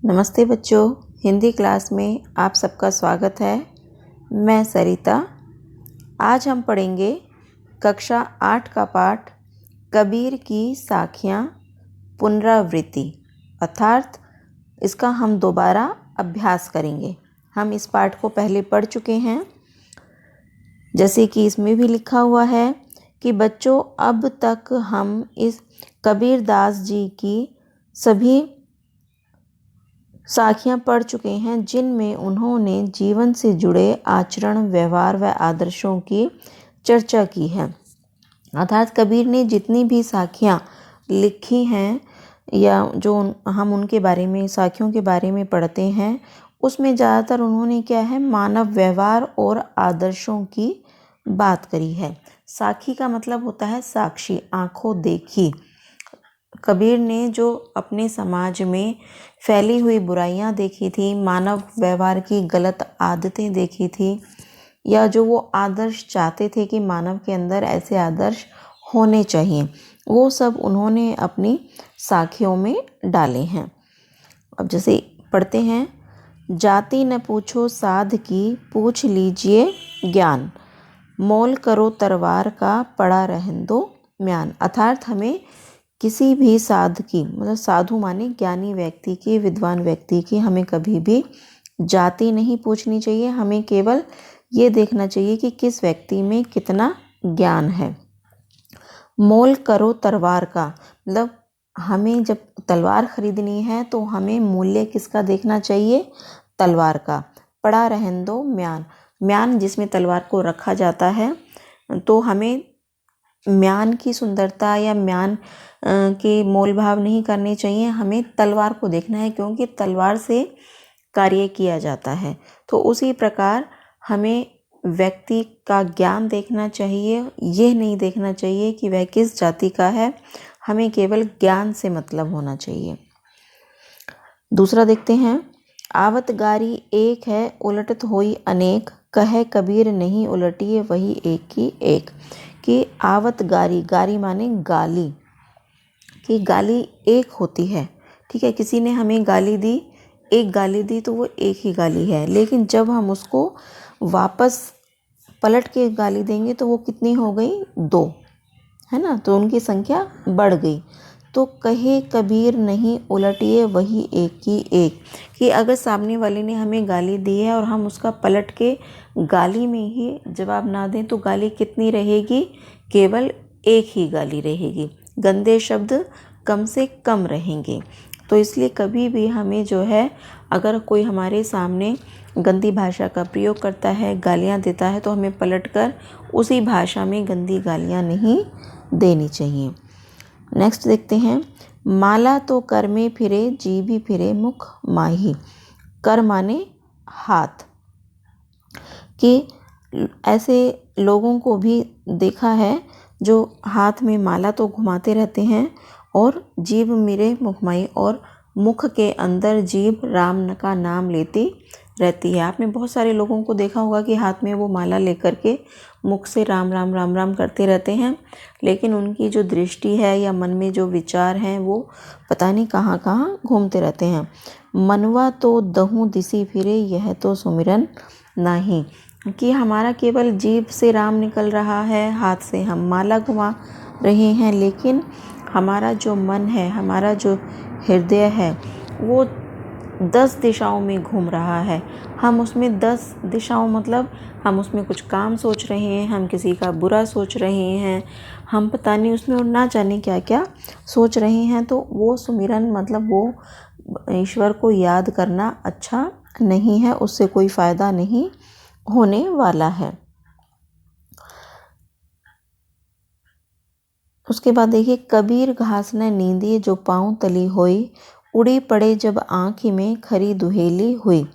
नमस्ते बच्चों, हिंदी क्लास में आप सबका स्वागत है। मैं सरिता। आज हम पढ़ेंगे कक्षा 8 का पाठ कबीर की साखियाँ पुनरावृत्ति, अर्थात इसका हम दोबारा अभ्यास करेंगे। हम इस पाठ को पहले पढ़ चुके हैं। जैसे कि इसमें भी लिखा हुआ है कि बच्चों, अब तक हम इस कबीरदास जी की सभी साखियाँ पढ़ चुके हैं, जिनमें उन्होंने जीवन से जुड़े आचरण, व्यवहार व आदर्शों की चर्चा की है। अर्थात कबीर ने जितनी भी साखियाँ लिखी हैं या जो हम उनके बारे में, साखियों के बारे में पढ़ते हैं, उसमें ज़्यादातर उन्होंने क्या है, मानव व्यवहार और आदर्शों की बात करी है। साखी का मतलब होता है साक्षी, आंखों देखी। कबीर ने जो अपने समाज में फैली हुई बुराइयां देखी थी, मानव व्यवहार की गलत आदतें देखी थी, या जो वो आदर्श चाहते थे कि मानव के अंदर ऐसे आदर्श होने चाहिए, वो सब उन्होंने अपनी साखियों में डाले हैं। अब जैसे पढ़ते हैं, जाति न पूछो साध की, पूछ लीजिए ज्ञान, मोल करो तलवार का, पड़ा रहन दो म्यान। अर्थात हमें किसी भी साध की, मतलब साधु माने ज्ञानी व्यक्ति की, विद्वान व्यक्ति की, हमें कभी भी जाति नहीं पूछनी चाहिए। हमें केवल ये देखना चाहिए कि किस व्यक्ति में कितना ज्ञान है। मोल करो तलवार का, मतलब हमें जब तलवार खरीदनी है तो हमें मूल्य किसका देखना चाहिए, तलवार का। पड़ा रहन दो म्यान, म्यान जिसमें तलवार को रखा जाता है, तो हमें म्यान की सुंदरता या म्यान के मोल भाव नहीं करने चाहिए, हमें तलवार को देखना है, क्योंकि तलवार से कार्य किया जाता है। तो उसी प्रकार हमें व्यक्ति का ज्ञान देखना चाहिए, यह नहीं देखना चाहिए कि वह किस जाति का है। हमें केवल ज्ञान से मतलब होना चाहिए। दूसरा देखते हैं, आवत गारी एक है, उलटत होई अनेक, कहे कबीर नहीं उलटिए वही एक की एक। कि आवत गारी, गारी माने गाली, कि गाली एक होती है। ठीक है, किसी ने हमें गाली दी, एक गाली दी तो वो एक ही गाली है, लेकिन जब हम उसको वापस पलट के गाली देंगे तो वो कितनी हो गई, 2, है ना, तो उनकी संख्या बढ़ गई। तो कहे कबीर नहीं उलटिए वही एक की एक, कि अगर सामने वाले ने हमें गाली दी है और हम उसका पलट के गाली में ही जवाब ना दें, तो गाली कितनी रहेगी, केवल एक ही गाली रहेगी, गंदे शब्द कम से कम रहेंगे। तो इसलिए कभी भी हमें जो है, अगर कोई हमारे सामने गंदी भाषा का प्रयोग करता है, गालियाँ देता है, तो हमें पलटकर उसी भाषा में गंदी गालियाँ नहीं देनी चाहिए। नेक्स्ट देखते हैं, माला तो कर में फिरे, जीभी फिरे मुख माही। कर माने हाथ, कि ऐसे लोगों को भी देखा है जो हाथ में माला तो घुमाते रहते हैं और जीभ मेरे मुखमाई, और मुख के अंदर जीभ राम का नाम लेती रहती है। आपने बहुत सारे लोगों को देखा होगा कि हाथ में वो माला लेकर के मुख से राम राम राम राम करते रहते हैं, लेकिन उनकी जो दृष्टि है या मन में जो विचार हैं वो पता नहीं कहाँ कहाँ घूमते रहते हैं। मनवा तो दहूँ दिसी फिरे, यह तो सुमिरन नहीं। कि हमारा केवल जीभ से राम निकल रहा है, हाथ से हम माला घुमा रहे हैं, लेकिन हमारा जो मन है, हमारा जो हृदय है, वो 10 दिशाओं में घूम रहा है। हम उसमें 10 दिशाओं, मतलब हम उसमें कुछ काम सोच रहे हैं, हम किसी का बुरा सोच रहे हैं, हम पता नहीं उसमें और ना जाने क्या क्या सोच रहे हैं। तो वो सुमिरन, मतलब वो ईश्वर को याद करना अच्छा नहीं है, उससे कोई फ़ायदा नहीं होने वाला है। उसके बाद देखिए, कबीर घास न नींदिए जो पाँव तली होई, उड़ी पड़े जब आँखी में खरी दुहेली हुई।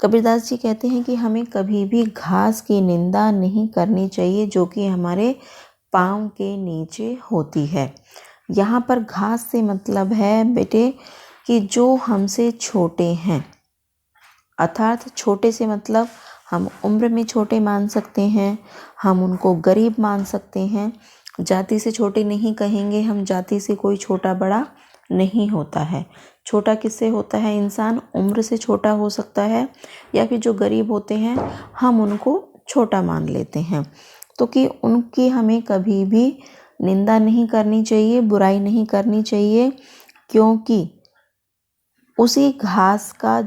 कबीरदास जी कहते हैं कि हमें कभी भी घास की निंदा नहीं करनी चाहिए जो कि हमारे पाँव के नीचे होती है। यहाँ पर घास से मतलब है बेटे कि जो हमसे छोटे हैं, अर्थात छोटे से मतलब हम उम्र में छोटे मान सकते हैं, हम उनको गरीब मान सकते हैं। जाति से छोटे नहीं कहेंगे हम, जाति से कोई छोटा बड़ा नहीं होता है। छोटा किससे होता है इंसान? उम्र से छोटा हो सकता है, या फिर जो गरीब होते हैं हम उनको छोटा मान लेते हैं। तो कि उनकी हमें कभी भी निंदा नहीं करनी चाहिए, बुराई नहीं करनी चाहिए, क्योंकि उसी घास का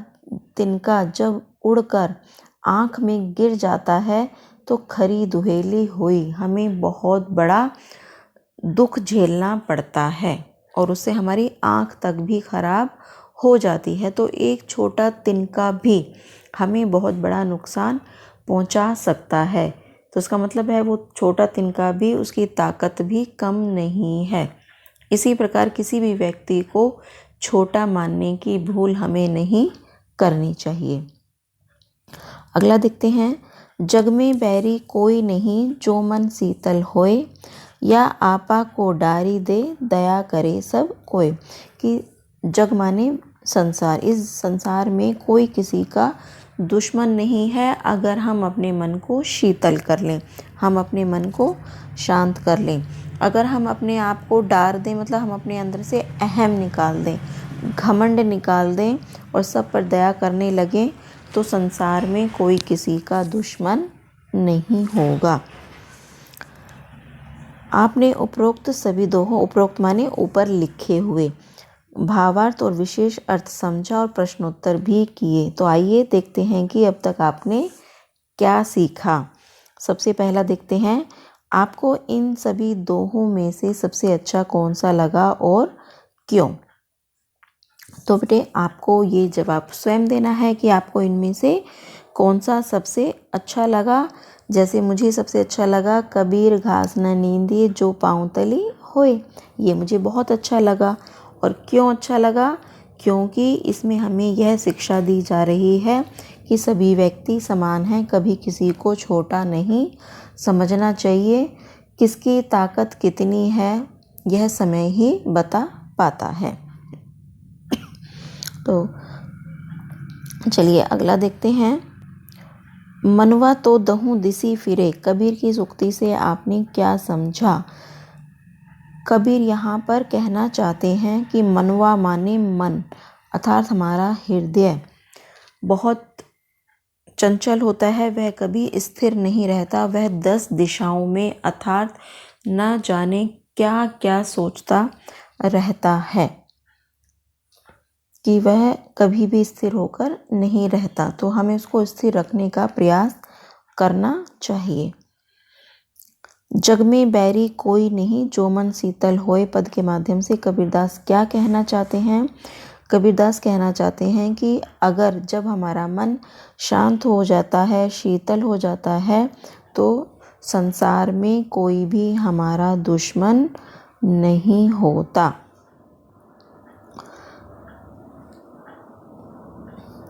तिनका जब उड़कर आँख में गिर जाता है तो खरी दुहेली हुई, हमें बहुत बड़ा दुख झेलना पड़ता है और उससे हमारी आँख तक भी खराब हो जाती है। तो एक छोटा तिनका भी हमें बहुत बड़ा नुकसान पहुंचा सकता है। तो इसका मतलब है वो छोटा तिनका भी, उसकी ताकत भी कम नहीं है। इसी प्रकार किसी भी व्यक्ति को छोटा मानने की भूल हमें नहीं करनी चाहिए। अगला देखते हैं, जग में बैरी कोई नहीं जो मन शीतल होए, या आपा को डारी दे दया करे सब कोय। कि जग माने संसार, इस संसार में कोई किसी का दुश्मन नहीं है अगर हम अपने मन को शीतल कर लें, हम अपने मन को शांत कर लें। अगर हम अपने आप को डार दें, मतलब हम अपने अंदर से अहम निकाल दें, घमंड निकाल दें और सब पर दया करने लगें, तो संसार में कोई किसी का दुश्मन नहीं होगा। आपने उपरोक्त सभी दोहों, उपरोक्त माने ऊपर लिखे हुए, भावार्थ और विशेष अर्थ समझा और प्रश्नोत्तर भी किए। तो आइए देखते हैं कि अब तक आपने क्या सीखा। सबसे पहला देखते हैं, आपको इन सभी दोहों में से सबसे अच्छा कौन सा लगा और क्यों? तो बेटे आपको ये जवाब स्वयं देना है कि आपको इनमें से कौन सा सबसे अच्छा लगा। जैसे मुझे सबसे अच्छा लगा, कबीर घास न नींदिए जो पाँव तली होए, ये मुझे बहुत अच्छा लगा। और क्यों अच्छा लगा? क्योंकि इसमें हमें यह शिक्षा दी जा रही है कि सभी व्यक्ति समान हैं, कभी किसी को छोटा नहीं समझना चाहिए। किसकी ताकत कितनी है यह समय ही बता पाता है। तो चलिए अगला देखते हैं, मनवा तो दहूँ दिसी फिरे, कबीर की सूक्ति से आपने क्या समझा? कबीर यहाँ पर कहना चाहते हैं कि मनवा माने मन, अर्थात हमारा हृदय बहुत चंचल होता है, वह कभी स्थिर नहीं रहता, वह 10 दिशाओं में अर्थात न जाने क्या क्या सोचता रहता है, कि वह कभी भी स्थिर होकर नहीं रहता। तो हमें उसको स्थिर रखने का प्रयास करना चाहिए। जग में बैरी कोई नहीं जो मन शीतल होए पद के माध्यम से कबीरदास क्या कहना चाहते हैं? कबीरदास कहना चाहते हैं कि अगर जब हमारा मन शांत हो जाता है, शीतल हो जाता है, तो संसार में कोई भी हमारा दुश्मन नहीं होता।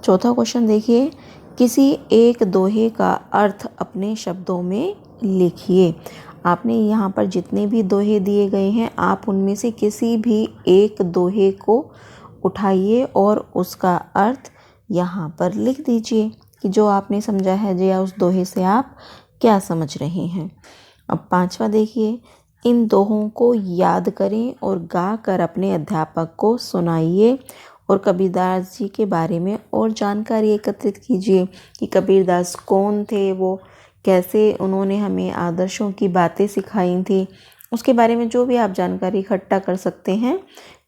चौथा क्वेश्चन देखिए, किसी एक दोहे का अर्थ अपने शब्दों में लिखिए। आपने यहाँ पर जितने भी दोहे दिए गए हैं, आप उनमें से किसी भी एक दोहे को उठाइए और उसका अर्थ यहाँ पर लिख दीजिए कि जो आपने समझा है, या उस दोहे से आप क्या समझ रहे हैं। अब पांचवा देखिए, इन दोहों को याद करें और गा कर अपने अध्यापक को सुनाइए और कबीरदास जी के बारे में और जानकारी एकत्रित कीजिए कि कबीरदास कौन थे, वो कैसे उन्होंने हमें आदर्शों की बातें सिखाई थी, उसके बारे में जो भी आप जानकारी इकट्ठा कर सकते हैं,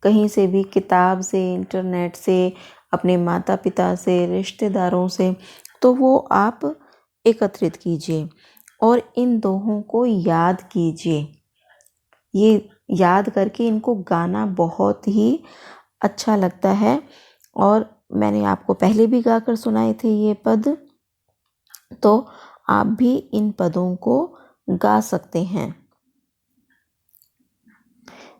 कहीं से भी, किताब से, इंटरनेट से, अपने माता पिता से, रिश्तेदारों से, तो वो आप एकत्रित कीजिए और इन दोहों को याद कीजिए। ये याद करके इनको गाना बहुत ही अच्छा लगता है और मैंने आपको पहले भी गाकर सुनाए थे ये पद, तो आप भी इन पदों को गा सकते हैं।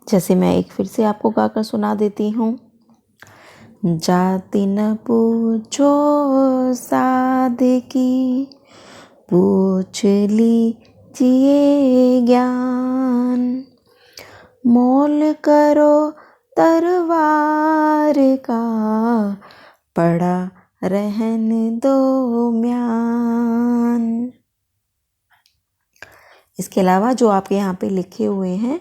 जैसे मैं एक फिर से आपको गाकर सुना देती हूँ। जाति न पूछो साधकी, पूछ लीजिए ज्ञान, मोल करो तलवार का, पड़ा रहन दो म्यान। इसके अलावा जो आपके यहाँ पे लिखे हुए हैं,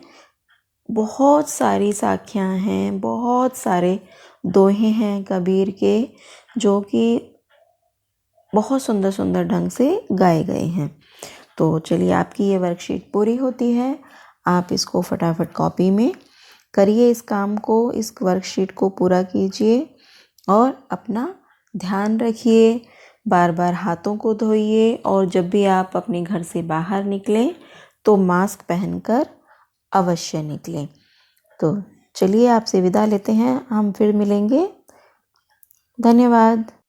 बहुत सारी साखियाँ हैं, बहुत सारे दोहे हैं कबीर के, जो कि बहुत सुंदर सुंदर ढंग से गाए गए हैं। तो चलिए, आपकी ये वर्कशीट पूरी होती है। आप इसको फटाफट कॉपी में करिए, इस काम को, इस वर्कशीट को पूरा कीजिए और अपना ध्यान रखिए। बार बार हाथों को धोइए और जब भी आप अपने घर से बाहर निकलें तो मास्क पहनकर अवश्य निकलें। तो चलिए, आपसे विदा लेते हैं, हम फिर मिलेंगे। धन्यवाद।